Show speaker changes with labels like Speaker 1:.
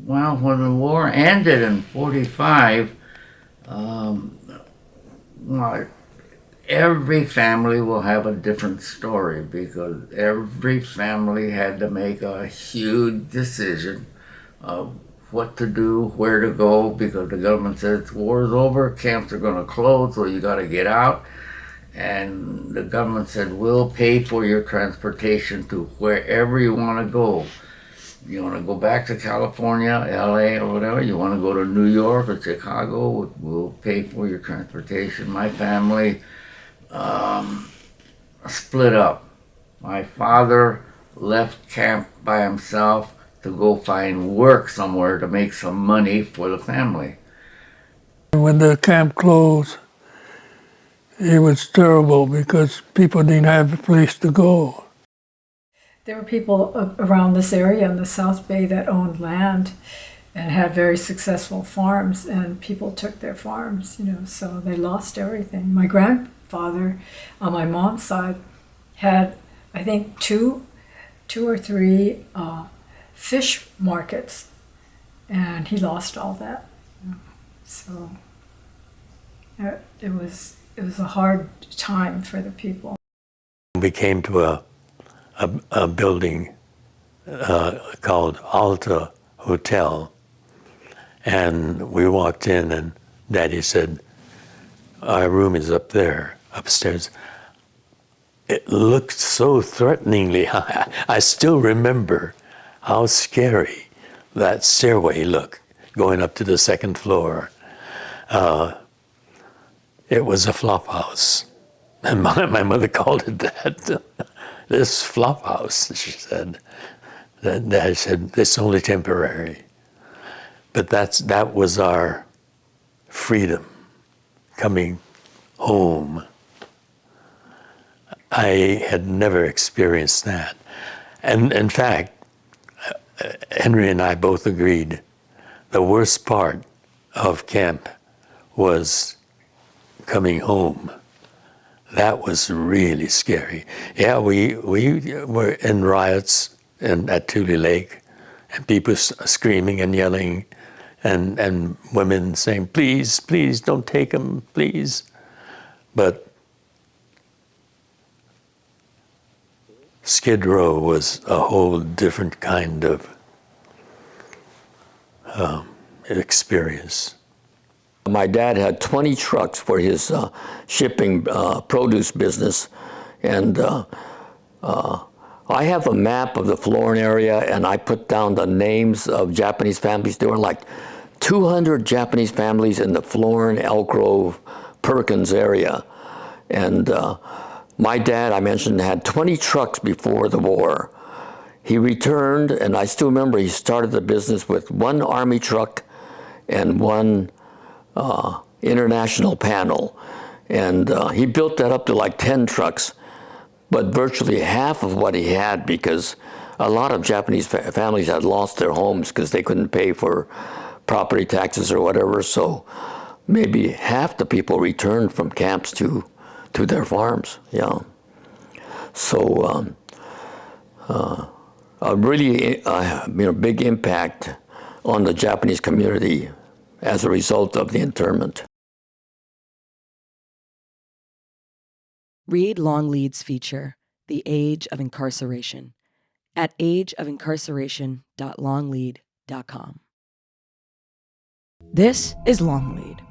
Speaker 1: Well, when the war ended in 45, um, well, every family will have a different story because every family had to make a huge decision of what to do, where to go, because the government says war is over, camps are going to close, so you got to get out. And the government said, we'll pay for your transportation to wherever you want to go. You want to go back to California, LA, or whatever, you want to go to New York or Chicago, we'll pay for your transportation. My family split up. My father left camp by himself to go find work somewhere to make some money for the family.
Speaker 2: When the camp closed, it was terrible because people didn't have a place to go.
Speaker 3: There were people around this area in the South Bay that owned land and had very successful farms, and people took their farms, so they lost everything. My grandfather on my mom's side had, I think, two or three fish markets, and he lost all that. So it was a hard time for the people.
Speaker 4: We came to a building called Alta Hotel, and we walked in, and Daddy said, our room is up there, upstairs. It looked so threateningly high. I still remember how scary that stairway looked, going up to the second floor. It was a flop house. And my mother called it that. This flop house, she said. Dad said, it's only temporary. But that was our freedom, coming home. I had never experienced that. And in fact, Henry and I both agreed the worst part of camp was coming home. That was really scary. Yeah, we were in riots at Tule Lake, and people screaming and yelling, and women saying, please, please, don't take him, please. But Skid Row was a whole different kind of experience.
Speaker 5: My dad had 20 trucks for his shipping produce business, and I have a map of the Florin area, and I put down the names of Japanese families. There were like 200 Japanese families in the Florin, Elk Grove, Perkins area. And my dad, I mentioned, had 20 trucks before the war. He returned, and I still remember he started the business with one Army truck and one international panel. And he built that up to like 10 trucks, but virtually half of what he had, because a lot of Japanese families had lost their homes because they couldn't pay for property taxes or whatever. So maybe half the people returned from camps to their farms. Yeah. So a really big impact on the Japanese community as a result of the internment.
Speaker 6: Read Longlead's feature, The Age of Incarceration, at ageofincarceration.longlead.com. This is Longlead.